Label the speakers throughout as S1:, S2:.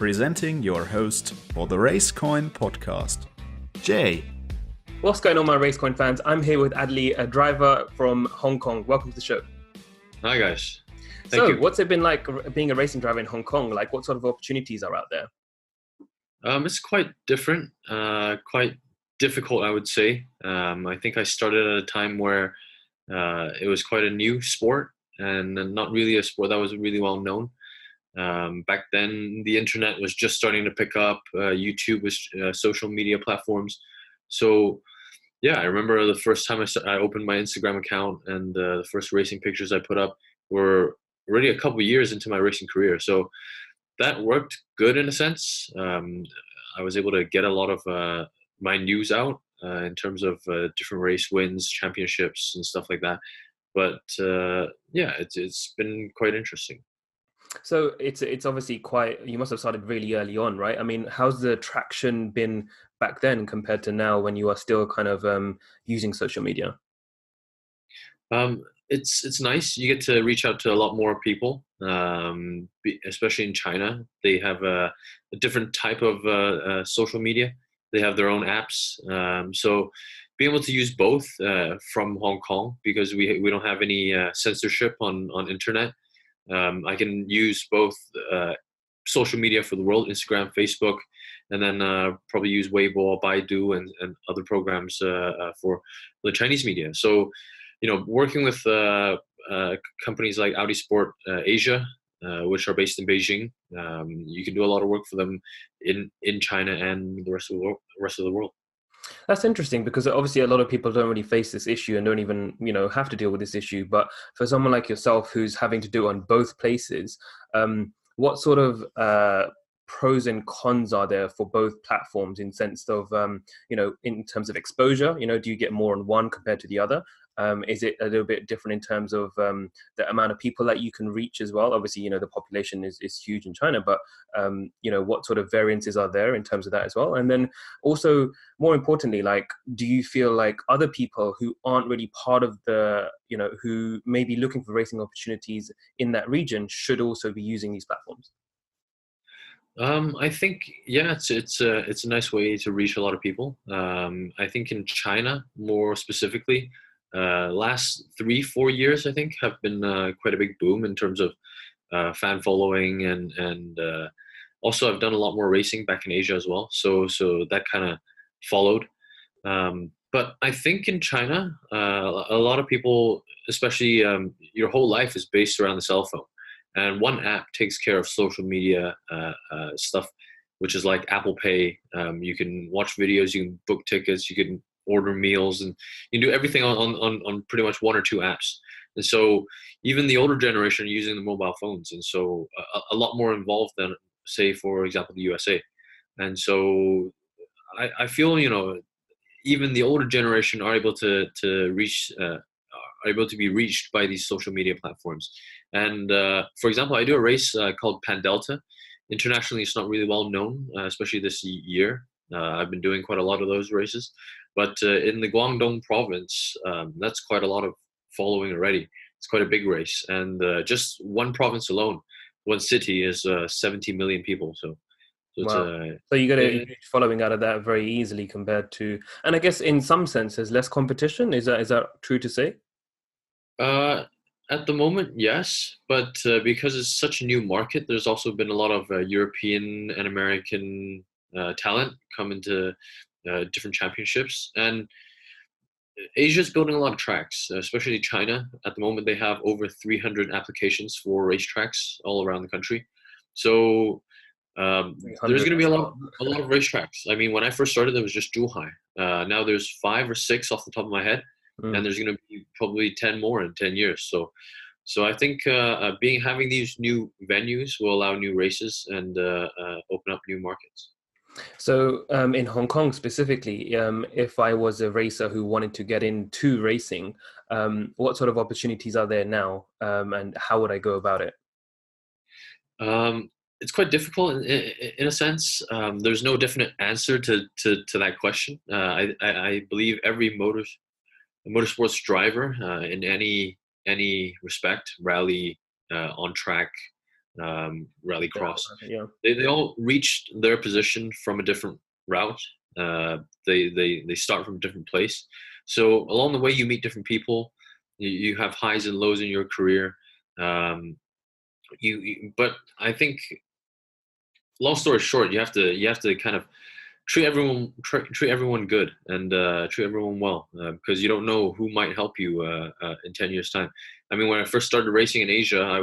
S1: presenting your host for the Racecoin podcast, Jay.
S2: What's going on, my Racecoin fans? I'm here with Adderly, a driver from Hong Kong. Welcome to the show.
S3: Hi, guys. Thank you.
S2: What's it been like being a racing driver in Hong Kong? Like, what sort of opportunities are out there?
S3: It's quite different, quite difficult, I would say. I think I started at a time where it was quite a new sport and not really a sport that was really well known. Back then, the internet was just starting to pick up. YouTube was social media platforms. So, yeah, I remember the first time I opened my Instagram account, and the first racing pictures I put up were already a couple of years into my racing career. So that worked good in a sense. I was able to get a lot of my news out in terms of different race wins, championships, and stuff like that. But yeah, it's been quite interesting.
S2: So it's obviously quite, you must have started really early on, right? I mean, how's the traction been back then compared to now when you are still kind of using social media?
S3: It's nice. You get to reach out to a lot more people, especially in China. They have a different type of social media. They have their own apps. So being able to use both from Hong Kong, because we don't have any censorship on internet. I can use both social media for the world, Instagram, Facebook, and then probably use Weibo, Baidu, and other programs for the Chinese media. So, working with companies like Audi Sport Asia, which are based in Beijing, you can do a lot of work for them in China and the rest of the world.
S2: That's interesting, because obviously a lot of people don't really face this issue and don't even, have to deal with this issue. But for someone like yourself who's having to do it on both places, what sort of pros and cons are there for both platforms in sense of, in terms of exposure? Do you get more on one compared to the other? Is it a little bit different in terms of the amount of people that you can reach as well? Obviously, the population is huge in China, but, what sort of variances are there in terms of that as well? And then also, more importantly, like, do you feel like other people who aren't really part of the, who may be looking for racing opportunities in that region should also be using these platforms?
S3: I think, yeah, it's a nice way to reach a lot of people. I think in China, more specifically, last 3-4 years, I think, have been quite a big boom in terms of fan following, and also I've done a lot more racing back in Asia as well. So that kind of followed. But I think in China, a lot of people, especially your whole life is based around the cell phone. And one app takes care of social media stuff, which is like Apple Pay. You can watch videos, you can book tickets, you can order meals, and you can do everything on pretty much one or two apps. And so even the older generation are using the mobile phones, and so a lot more involved than, say, for example, the USA. And so I feel, even the older generation are able to reach are able to be reached by these social media platforms. And for example, I do a race called Pan Delta. Internationally, it's not really well known, especially this year. I've been doing quite a lot of those races. But in the Guangdong province, that's quite a lot of following already. It's quite a big race. And just one province alone, one city, is 70 million people. So
S2: wow. So you get a huge following out of that very easily compared to, and I guess in some sense there's less competition. Is that true to say?
S3: At the moment, yes, but because it's such a new market, there's also been a lot of European and American talent come into different championships, and Asia's building a lot of tracks, especially China. At the moment, they have over 300 applications for racetracks all around the country. So there's going to be a lot of racetracks. I mean, when I first started, there was just Zhuhai. Now there's 5 or 6 off the top of my head. And there's going to be probably 10 more in 10 years. So I think having these new venues will allow new races and open up new markets.
S2: So in Hong Kong specifically, if I was a racer who wanted to get into racing, what sort of opportunities are there now, and how would I go about it?
S3: It's quite difficult in a sense. There's no definite answer to that question. I believe every motorsports driver in any respect, rally, on track, rallycross.
S2: Yeah.
S3: They all reached their position from a different route. They start from a different place. So along the way, you meet different people. You have highs and lows in your career. But I think, long story short, you have to kind of treat everyone good, and treat everyone well, because you don't know who might help you in 10 years time. I mean, when I first started racing in Asia, I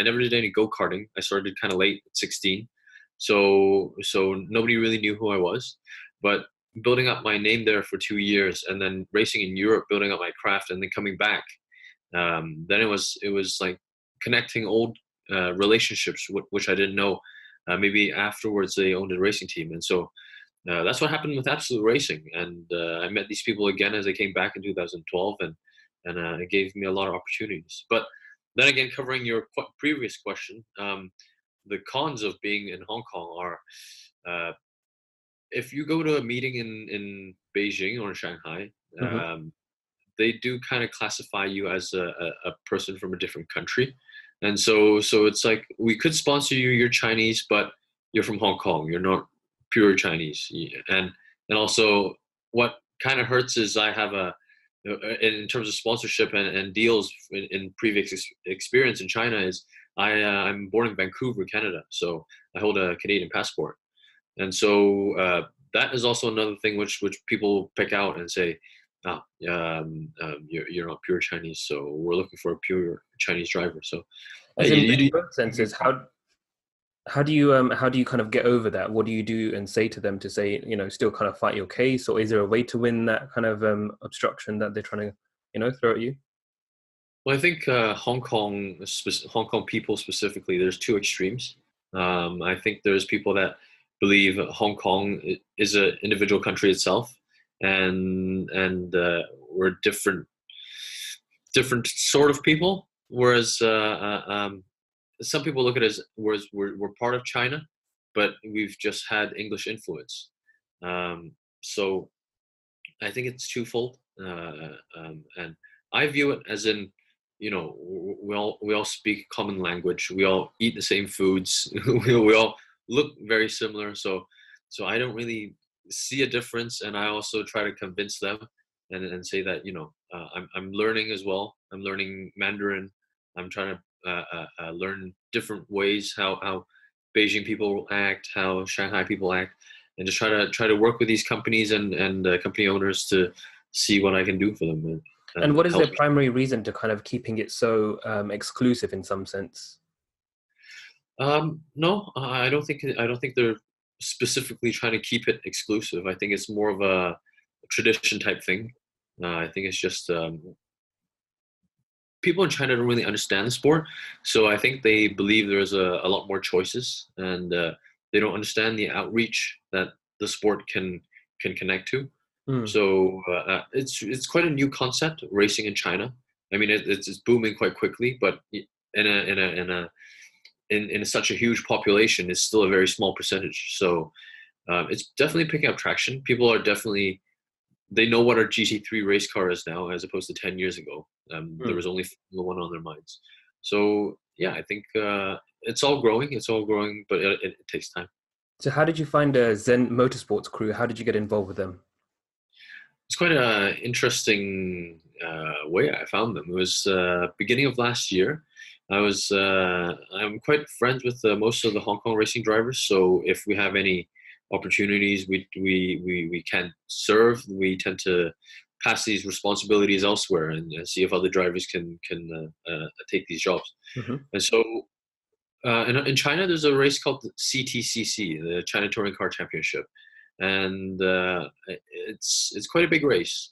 S3: never did any go-karting. I started kind of late at 16, so nobody really knew who I was. But building up my name there for 2 years, and then racing in Europe, building up my craft, and then coming back, then it was like connecting old relationships, which I didn't know. Maybe afterwards they owned a racing team, and so that's what happened with Absolute Racing. And I met these people again as I came back in 2012, and it gave me a lot of opportunities. But then again, covering your previous question, the cons of being in Hong Kong are, if you go to a meeting in Beijing or in Shanghai,
S2: Hmm.
S3: they do kind of classify you as a person from a different country. And so it's like, we could sponsor you, you're Chinese, but you're from Hong Kong, you're not pure Chinese. And also, what kind of hurts is, I have in terms of sponsorship and deals in previous experience in China, is I'm born in Vancouver, Canada, so I hold a Canadian passport. And so that is also another thing which people pick out and say, you're not pure Chinese, so we're looking for a pure Chinese driver. So yeah,
S2: As in
S3: you
S2: both senses, how do you kind of get over that? What do you do and say to them to say, still kind of fight your case, or is there a way to win that kind of obstruction that they're trying to, throw at you?
S3: Well, I think Hong Kong people specifically, there's two extremes. I think there's people that believe Hong Kong is an individual country itself, and we're different sort of people. Whereas some people look at it as, whereas we're part of China, but we've just had English influence. So I think it's twofold, and I view it as in, we all speak common language, we all eat the same foods, we all look very similar. So I don't really see a difference, and I also try to convince them and say that, I'm learning as well. I'm learning Mandarin. I'm trying to learn different ways how Beijing people act, how Shanghai people act, and just try to work with these companies and company owners to see what I can do for them.
S2: And what is
S3: help
S2: their primary reason to kind of keeping it so exclusive in some sense?
S3: No, I don't think they're specifically trying to keep it exclusive. I think it's more of a tradition type thing. I think it's just people in China don't really understand the sport, so I think they believe there's a lot more choices, and they don't understand the outreach that the sport can connect to.
S2: Mm.
S3: So it's quite a new concept, racing in China. I mean, it's booming quite quickly, but in such a huge population, it's still a very small percentage. So it's definitely picking up traction. People are definitely, they know what a GT3 race car is now, as opposed to 10 years ago. There was only Formula One on their minds. So yeah, I think it's all growing. It's all growing, but it takes time.
S2: So how did you find Zen Motorsports crew? How did you get involved with them?
S3: It's quite an interesting way I found them. It was beginning of last year. I'm quite friends with most of the Hong Kong racing drivers. So if we have any opportunities we can serve, we tend to pass these responsibilities elsewhere and see if other drivers can take these jobs.
S2: Mm-hmm.
S3: And so in China, there's a race called the CTCC, the China Touring Car Championship, and it's quite a big race.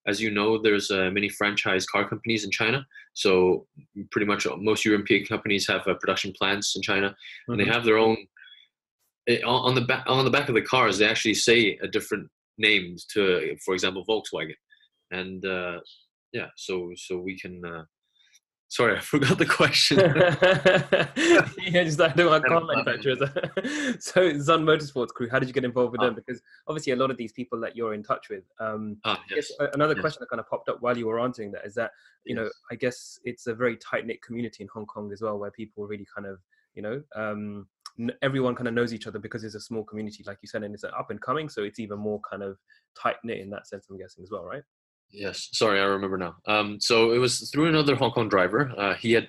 S3: As you know, there's many franchise car companies in China, so pretty much most European companies have production plants in China, and they have their own. On the back of the cars, they actually say a different names to, for example, Volkswagen, and yeah, so we can Sorry, I forgot the question.
S2: Yeah, just I don't want
S3: Kind
S2: car
S3: of
S2: manufacturers. So Zun Motorsports Crew, how did you get involved with
S3: Ah,
S2: them? Because obviously a lot of these people that you're in touch with. I guess
S3: yes,
S2: another
S3: yes,
S2: question that kind of popped up while you were answering that is that,
S3: yes.
S2: I guess it's a very tight knit community in Hong Kong as well, where people really kind of, everyone kind of knows each other because it's a small community, like you said, and it's up and coming, so it's even more kind of tight knit in that sense, I'm guessing as well, right?
S3: Yes, sorry, I remember now. So it was through another Hong Kong driver. He had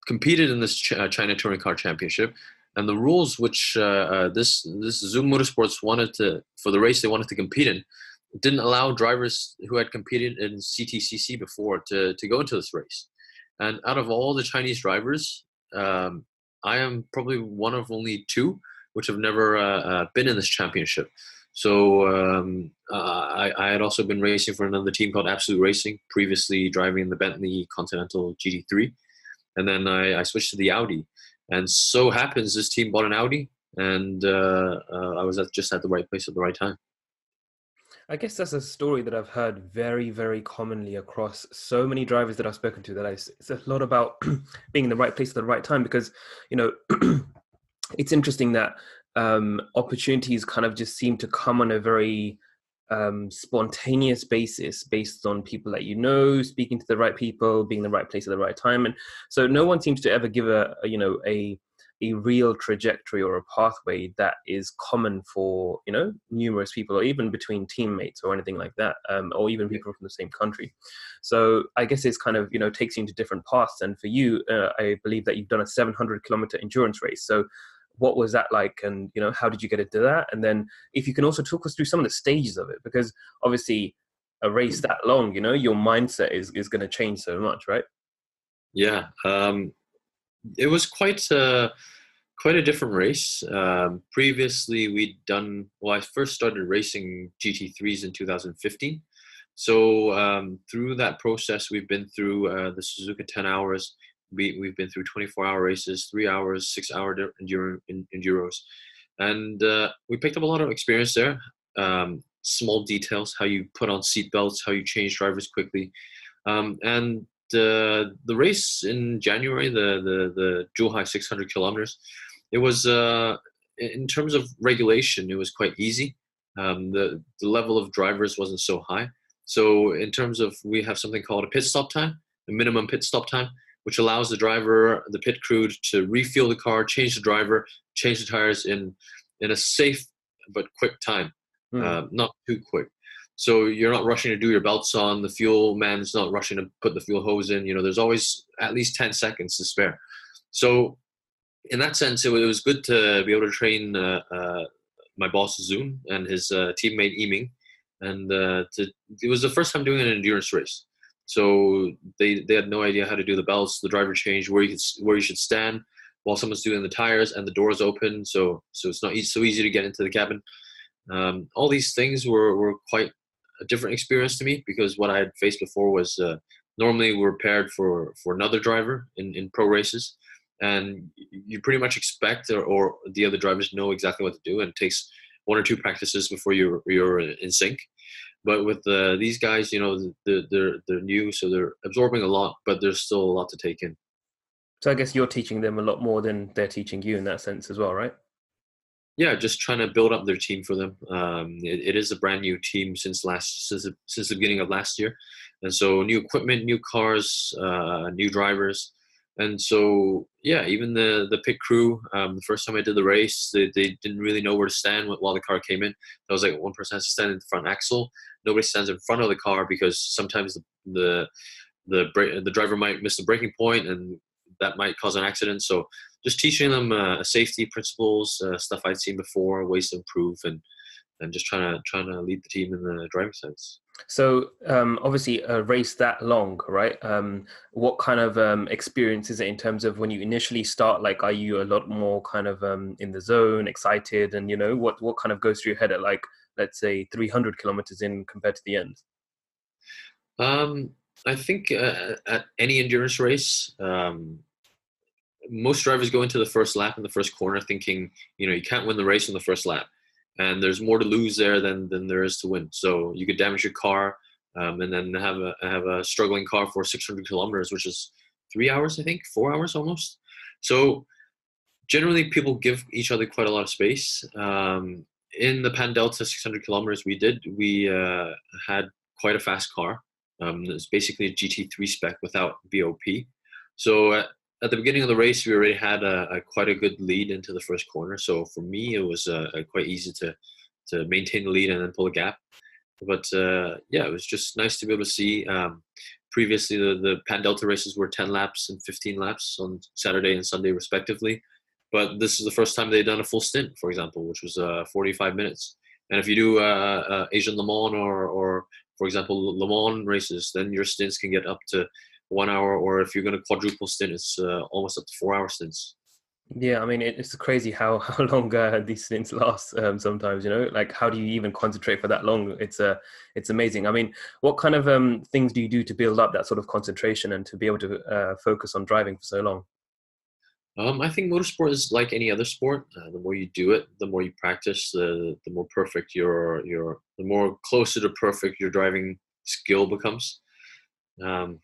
S3: competed in this China Touring Car Championship, and the rules which this Zoom Motorsports wanted to for the race they wanted to compete in didn't allow drivers who had competed in CTCC before to go into this race. And out of all the Chinese drivers, um, I am probably one of only two which have never been in this championship. So I had also been racing for another team called Absolute Racing, previously driving the Bentley Continental GT3, and then I switched to the Audi. And so happens this team bought an Audi, and I was just at the right place at the right time.
S2: I guess that's a story that I've heard very, very commonly across so many drivers that I've spoken to. It's a lot about being in the right place at the right time, because you know it's interesting that opportunities kind of just seem to come on a very spontaneous basis, based on people that speaking to the right people, being in the right place at the right time, and so no one seems to ever give a real trajectory or a pathway that is common for numerous people, or even between teammates or anything like that, or even people from the same country. So I guess it's kind of takes you into different paths. And for you, I believe that you've done a 700-kilometer endurance race. So what was that like, and how did you get into that? And then if you can also talk us through some of the stages of it, because obviously a race that long, your mindset is going to change so much, right?
S3: Yeah, it was quite a different race. Previously, I first started racing GT3s in 2015. So through that process, we've been through the Suzuka 10 hours. We've been through 24-hour races, 3 hours, 6-hour enduros. And we picked up a lot of experience there. Small details, how you put on seat belts, how you change drivers quickly. And the race in January, the Zhuhai 600 kilometers, it was in terms of regulation, it was quite easy. The level of drivers wasn't so high. So in terms of, we have something called a pit stop time, a minimum pit stop time, which allows the pit crew to refuel the car, change the driver, change the tires in a safe but quick time, not too quick. So you're not rushing to do your belts on. The fuel man's not rushing to put the fuel hose in. There's always at least 10 seconds to spare. So in that sense, it was good to be able to train my boss Zun and his teammate Yiming, and it was the first time doing an endurance race. So they had no idea how to do the belts, the driver change, where you should stand while someone's doing the tires, and the doors open. So it's not so easy to get into the cabin. All these things were quite a different experience to me, because what I had faced before was normally we're paired for another driver in pro races, and you pretty much expect or the other drivers know exactly what to do, and it takes 1 or 2 practices before you're in sync. But with these guys, they're new, so they're absorbing a lot, but there's still a lot to take in.
S2: So I guess you're teaching them a lot more than they're teaching you in that sense as well, right?
S3: Yeah, just trying to build up their team for them. It is a brand new team since the beginning of last year, and so new equipment, new cars, new drivers, and so yeah, even the pit crew. The first time I did the race, they didn't really know where to stand while the car came in. There was like one person has to stand in the front axle. Nobody stands in front of the car, because sometimes the driver might miss the braking point, and that might cause an accident. So just teaching them safety principles, stuff I'd seen before, ways to improve, and just trying to lead the team in the driving sense.
S2: So obviously a race that long, right? What kind of experience is it in terms of when you initially start? Like, are you a lot more kind of in the zone, excited, and what kind of goes through your head at, like, let's say 300 kilometers in compared to the end?
S3: I think at any endurance race, most drivers go into the first lap in the first corner thinking, you can't win the race in the first lap, and there's more to lose there than there is to win. So you could damage your car, and then have a struggling car for 600 kilometers, which is 3 hours, I think, 4 hours almost. So generally, people give each other quite a lot of space. In the Pan Delta 600 kilometers we had quite a fast car. It's basically a GT3 spec without VOP. So at the beginning of the race, we already had a quite a good lead into the first corner. So for me, it was quite easy to maintain the lead and then pull a gap. But yeah, it was just nice to be able to see. Previously, the Pan Delta races were 10 laps and 15 laps on Saturday and Sunday, respectively. But this is the first time they've done a full stint, for example, which was 45 minutes. And if you do Asian Le Mans or, for example, Le Mans races, then your stints can get up to 1 hour. Or if you're going to quadruple stint, it's almost up to 4 hour stints.
S2: Yeah, I mean, it's crazy how long these stints last. Sometimes, like how do you even concentrate for that long? It's amazing. I mean, what kind of things do you do to build up that sort of concentration and to be able to focus on driving for so long?
S3: I think motorsport is like any other sport. The more you do it, the more you practice, the more perfect the more closer to perfect your driving skill becomes. Um,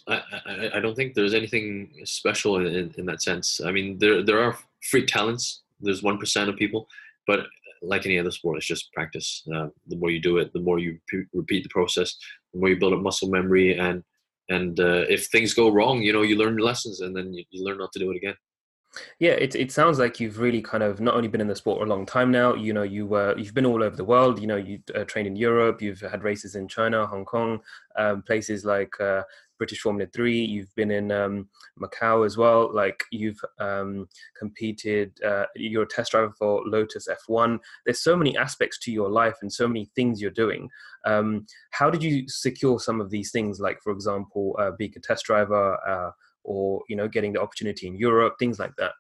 S3: I don't think there's anything special in that sense. I mean, there are freak talents. There's 1% of people, but like any other sport, it's just practice. The more you do it, the more you repeat the process, the more you build up muscle memory, and if things go wrong, you learn lessons, and then you learn not to do it again.
S2: Yeah, it sounds like you've really kind of not only been in the sport a long time now. You've been all over the world. You trained in Europe. You've had races in China, Hong Kong, places like British Formula 3. You've been in Macau as well. Like you've competed. You're a test driver for Lotus F1. There's so many aspects to your life and so many things you're doing. How did you secure some of these things? Like, for example, being a test driver. Or getting the opportunity in Europe, things like that?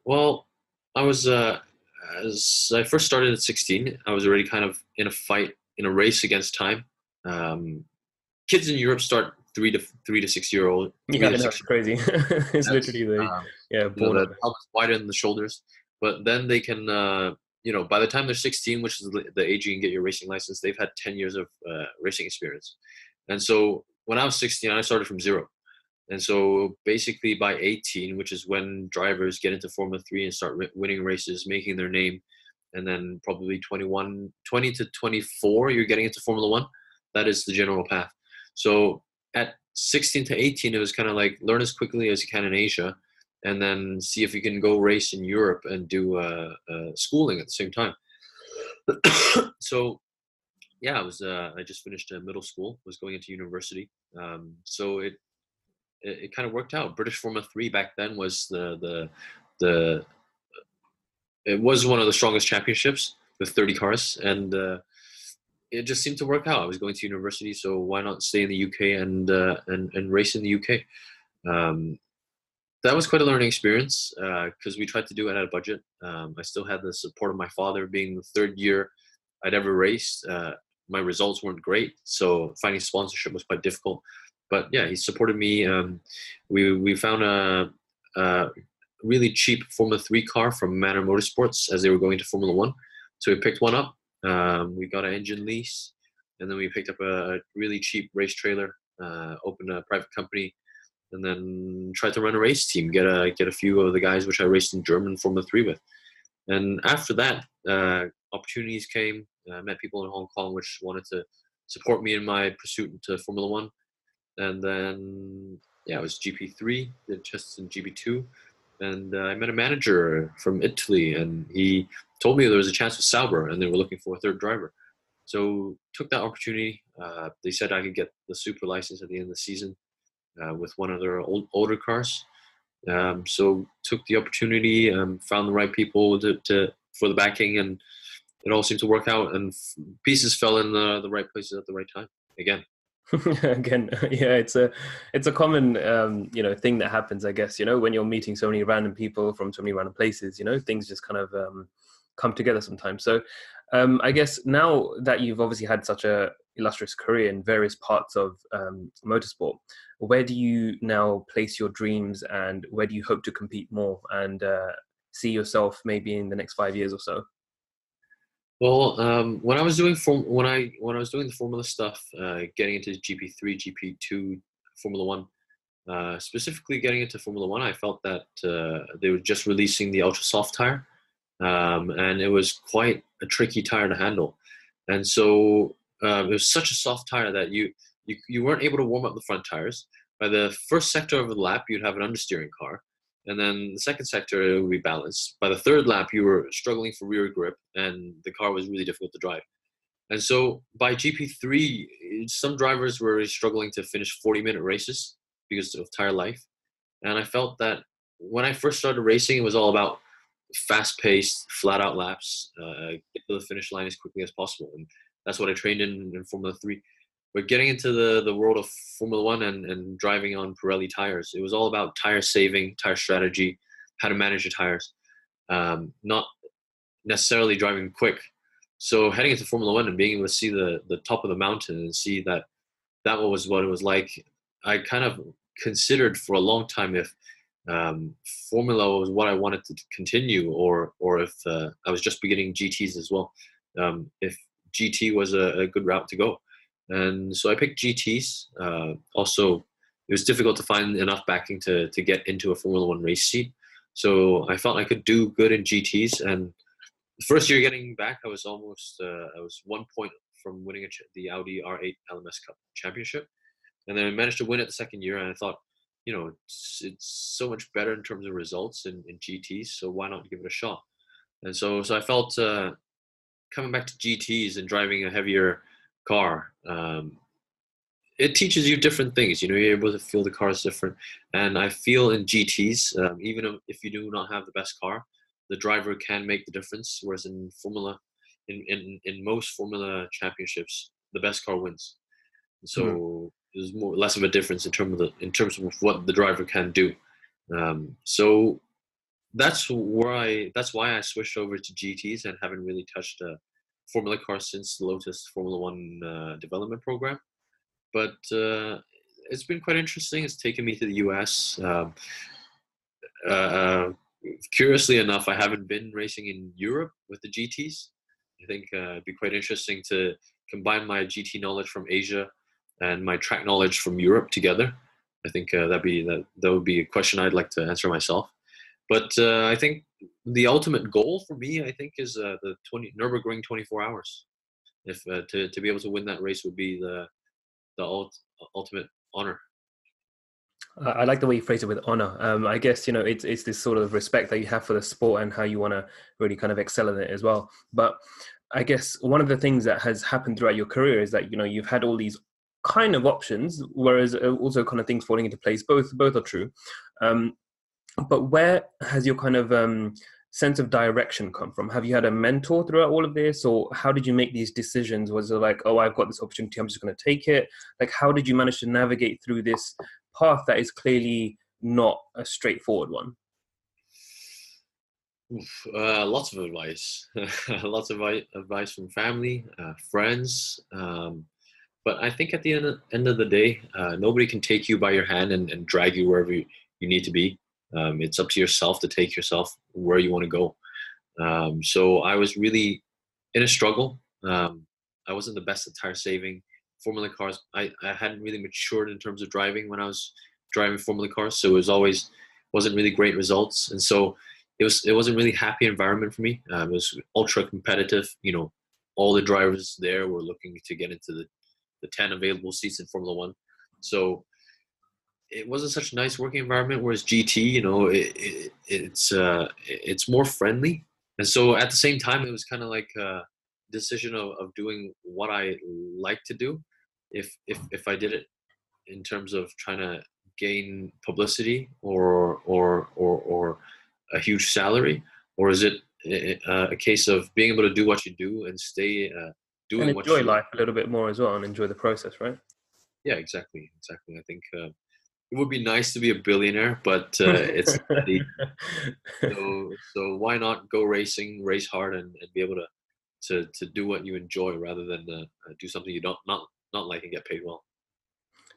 S3: Well, I was as I first started at 16, I was already kind of in a race against time. Kids in Europe start 3 to 6 year old.
S2: Yeah, I know, it's crazy. It's literally born.
S3: The helmet's wider than the shoulders, but then they can, by the time they're 16, which is the age you can get your racing license, they've had 10 years of racing experience. And so when I was 16, I started from zero. And so basically by 18, which is when drivers get into Formula 3 and start winning races, making their name, and then probably 20 to 24, you're getting into Formula 1. That is the general path. So at 16 to 18, it was kind of like learn as quickly as you can in Asia, and then see if you can go race in Europe and do schooling at the same time. So yeah, I just finished middle school, was going into university. So it kind of worked out. British Formula 3 back then was the it was one of the strongest championships with 30 cars, and it just seemed to work out. I was going to university, so why not stay in the UK and race in the UK? That was quite a learning experience because we tried to do it at a budget. I still had the support of my father. Being the third year I'd ever raced, my results weren't great, so finding sponsorship was quite difficult. But yeah, he supported me. We found a really cheap Formula 3 car from Manor Motorsports as they were going to Formula 1. So we picked one up. We got an engine lease, and then we picked up a really cheap race trailer, opened a private company, and then tried to run a race team, get a few of the guys which I raced in German Formula 3 with. And after that, opportunities came. I met people in Hong Kong which wanted to support me in my pursuit into Formula 1. And then, yeah, it was GP3, did tests in GP2. And I met a manager from Italy, and he told me there was a chance with Sauber, and they were looking for a third driver. So took that opportunity. They said I could get the super license at the end of the season with one of their older cars. So took the opportunity, found the right people for the backing, and it all seemed to work out. And pieces fell in the right places at the right time again.
S2: Again, yeah, it's a common thing that happens, I guess, when you're meeting so many random people from so many random places, things just kind of come together sometimes. So I guess now that you've obviously had such a illustrious career in various parts of motorsport, where do you now place your dreams, and where do you hope to compete more and see yourself maybe in the next 5 years or so?
S3: Well, when I was doing the Formula stuff, getting into GP3, GP2 Formula One. Specifically getting into Formula One, I felt that they were just releasing the ultra soft tire, and it was quite a tricky tire to handle. And so it was such a soft tire that you weren't able to warm up the front tires. By the first sector of the lap, you'd have an understeering car, and then the second sector it would be balanced. By the third lap, you were struggling for rear grip, and the car was really difficult to drive. And so by GP3, some drivers were struggling to finish 40-minute races because of tire life. And I felt that when I first started racing, it was all about fast-paced, flat-out laps, get to the finish line as quickly as possible. And that's what I trained in Formula 3. But getting into the world of Formula 1 and driving on Pirelli tires, it was all about tire saving, tire strategy, how to manage your tires, not necessarily driving quick. So heading into Formula 1 and being able to see the top of the mountain and see that was what it was like, I kind of considered for a long time if Formula was what I wanted to continue, or if I was just beginning GTs as well, if GT was a good route to go. And so I picked GTs. Also, it was difficult to find enough backing to get into a Formula 1 race seat. So I felt I could do good in GTs. And the first year getting back, I was almost, I was 1 point from winning the Audi R8 LMS Cup Championship. And then I managed to win it the second year. And I thought, it's so much better in terms of results in GTs. So why not give it a shot? And so I felt coming back to GTs and driving a heavier car, it teaches you different things. You're able to feel the cars different. And I feel in GTs, even if you do not have the best car, the driver can make the difference. Whereas in Formula, in most Formula championships, the best car wins. So there's less of a difference in terms of what the driver can do. So that's why I switched over to GTs and haven't really touched a Formula car since the Lotus Formula One development program. But it's been quite interesting. It's taken me to the US. Curiously enough, I haven't been racing in Europe with the GTs. I think it'd be quite interesting to combine my GT knowledge from Asia and my track knowledge from Europe together. I think that would be a question I'd like to answer myself. But I think the ultimate goal for me, I think, is the Nürburgring 24 hours. If to be able to win that race would be the ultimate honor.
S2: I like the way you phrase it with honor. I guess, it's this sort of respect that you have for the sport and how you want to really kind of excel in it as well. But I guess one of the things that has happened throughout your career is that, you've had all these kind of options, whereas also kind of things falling into place. Both are true. But where has your kind of sense of direction come from? Have you had a mentor throughout all of this, or how did you make these decisions? Was it like, oh, I've got this opportunity, I'm just going to take it? Like, how did you manage to navigate through this path that is clearly not a straightforward one?
S3: Lots of advice. Lots of advice from family, friends. But I think at the end of the day, nobody can take you by your hand and drag you wherever you need to be. It's up to yourself to take yourself where you want to go. So I was really in a struggle. I wasn't the best at tire saving. Formula cars, I hadn't really matured in terms of driving when I was driving Formula cars. So it wasn't really great results. And so it wasn't really happy environment for me. It was ultra competitive. All the drivers there were looking to get into the 10 available seats in Formula One. So it wasn't such a nice working environment. Whereas GT, it's more friendly. And so at the same time, it was kind of like a decision of doing what I like to do. If I did it in terms of trying to gain publicity or a huge salary, or is it a case of being able to do what you do and stay doing
S2: and
S3: what
S2: enjoy
S3: you
S2: life a little bit more as well, and enjoy the process, right?
S3: Yeah, exactly. I think it would be nice to be a billionaire, but it's not easy. So why not go racing, race hard, and be able to do what you enjoy rather than do something you not like and get paid well.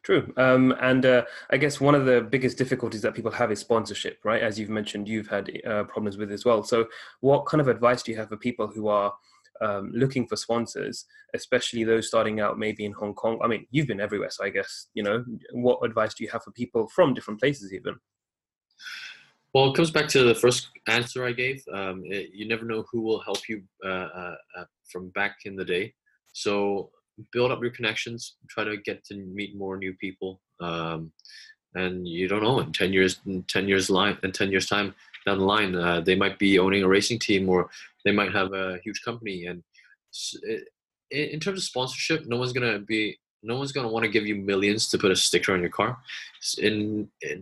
S2: True. And I guess one of the biggest difficulties that people have is sponsorship, right? As you've mentioned, you've had problems with as well. So what kind of advice do you have for people who are looking for sponsors, especially those starting out maybe in Hong Kong? I mean, you've been everywhere, so I guess, what advice do you have for people from different places even?
S3: Well, it comes back to the first answer I gave. You never know who will help you from back in the day. So build up your connections, try to get to meet more new people. And you don't know, in 10 years, in 10 years time down the line, they might be owning a racing team, or they might have a huge company. And in terms of sponsorship, no one's gonna want to give you millions to put a sticker on your car.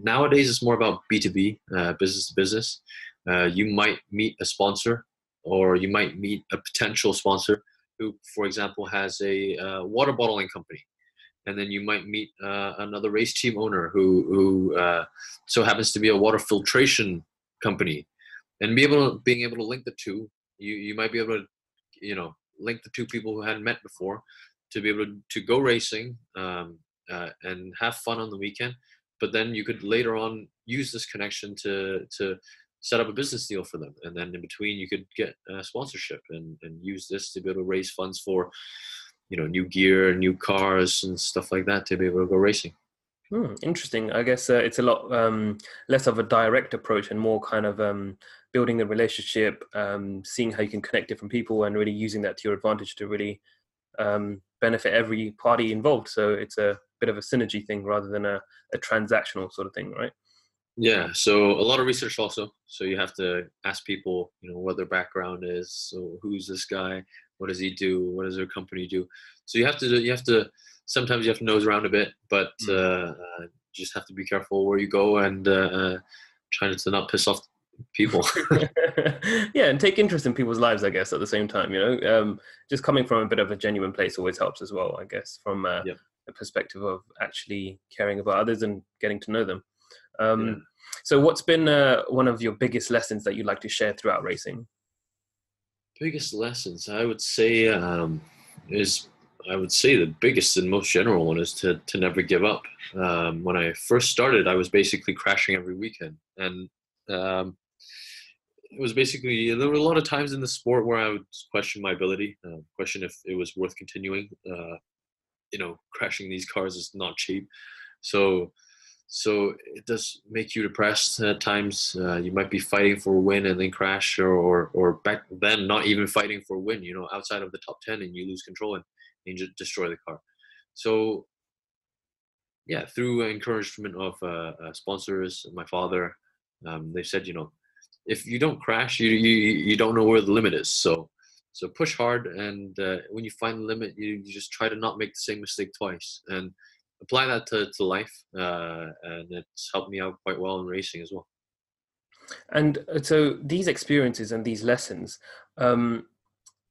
S3: Nowadays, it's more about B2B, business to business. You might meet a sponsor, or you might meet a potential sponsor who, for example, has a water bottling company, and then you might meet another race team owner who so happens to be a water filtration company, and being able to link the two. You might be able to, link the two people who hadn't met before, to be able to go racing, and have fun on the weekend. But then you could later on use this connection to set up a business deal for them, and then in between you could get sponsorship and use this to be able to raise funds for, new gear, new cars, and stuff like that, to be able to go racing.
S2: Interesting. I guess it's a lot less of a direct approach and more kind of building the relationship, seeing how you can connect different people, and really using that to your advantage to really benefit every party involved. So it's a bit of a synergy thing rather than a transactional sort of thing, right?
S3: Yeah, so a lot of research also. So you have to ask people, what their background is. So who's this guy? What does he do? What does their company do? So sometimes you have to nose around a bit, but you just have to be careful where you go, and trying to not piss off people.
S2: Yeah, and take interest in people's lives, I guess, at the same time, just coming from a bit of a genuine place always helps as well, I guess, from a perspective of actually caring about others and getting to know them. So what's been one of your biggest lessons that you'd like to share throughout racing?
S3: Biggest lessons, I would say, the biggest and most general one is to never give up. When I first started, I was basically crashing every weekend, and it was basically, there were a lot of times in the sport where I would question my ability, question if it was worth continuing. Crashing these cars is not cheap, so it does make you depressed at times. You might be fighting for a win and then crash, or back then not even fighting for a win, outside of the top 10, and you lose control and you just destroy the car. So yeah, through encouragement of sponsors, my father, they said, if you don't crash, you don't know where the limit is. So push hard, and when you find the limit, you just try to not make the same mistake twice, and apply that to life, and it's helped me out quite well in racing as well.
S2: And so these experiences and these lessons,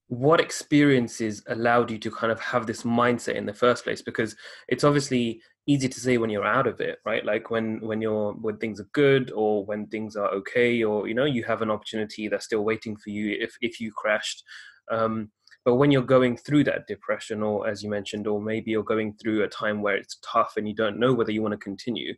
S2: what experiences allowed you to kind of have this mindset in the first place? Because it's obviously easy to say when you're out of it, right? Like when things are good, or when things are okay, or you have an opportunity that's still waiting for you if you crashed. But when you're going through that depression, or as you mentioned, or maybe you're going through a time where it's tough and you don't know whether you want to continue,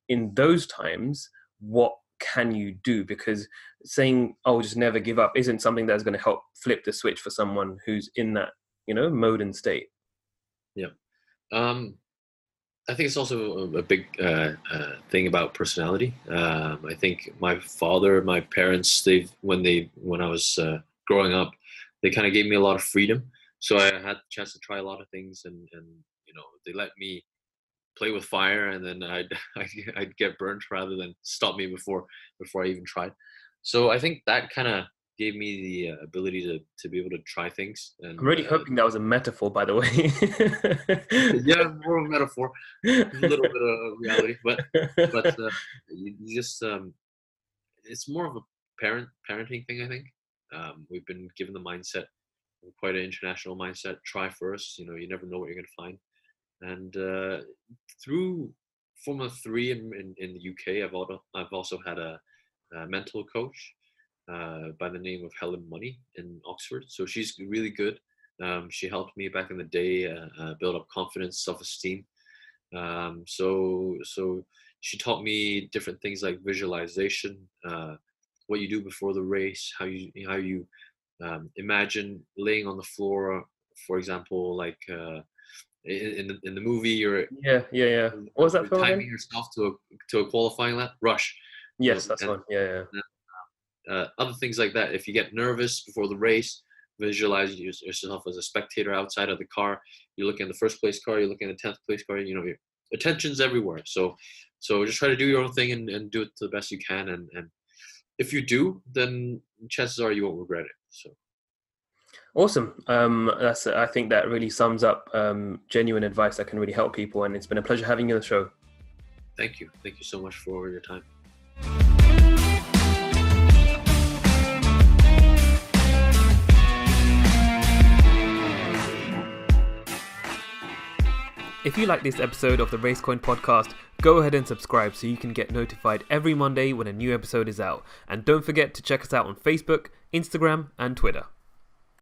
S2: in those times, what can you do? Because saying, "Oh, just never give up," isn't something that's going to help flip the switch for someone who's in that, mode and state.
S3: Yeah. I think it's also a big thing about personality. I think my father, my parents, when I was growing up, they kind of gave me a lot of freedom. So I had the chance to try a lot of things, and they let me play with fire, and then I'd get burnt rather than stop me before I even tried. So I think that kind of gave me the ability to be able to try things. And
S2: I'm really hoping that was a metaphor, by the way.
S3: yeah, more of a metaphor, a little bit of reality, but you just it's more of a parenting thing, I think. We've been given the mindset, quite an international mindset. Try first. You never know what you're going to find. And through Formula 3 in the UK, I've also had a mental coach by the name of Helen Money in Oxford. So she's really good. She helped me back in the day build up confidence, self-esteem. So she taught me different things like visualization, what you do before the race, how you Imagine laying on the floor, for example, like in the movie,
S2: Yeah. What was that
S3: you're
S2: film
S3: timing
S2: again?
S3: yourself to a qualifying lap. Rush.
S2: Yes, that's
S3: And
S2: one. Yeah.
S3: other things like that. If you get nervous before the race, visualize yourself as a spectator outside of the car. You're looking at the first place car. You're looking at the 10th place car. You know, your attention's everywhere. So just try to do your own thing and do it to the best you can. And if you do, then chances are you won't regret it. So.
S2: Awesome. I think that really sums up genuine advice that can really help people. And it's been a pleasure having you on the show.
S3: Thank you. Thank you so much for your time.
S2: If you like this episode of the Racecoin podcast, go ahead and subscribe so you can get notified every Monday when a new episode is out. And don't forget to check us out on Facebook, Instagram, and Twitter.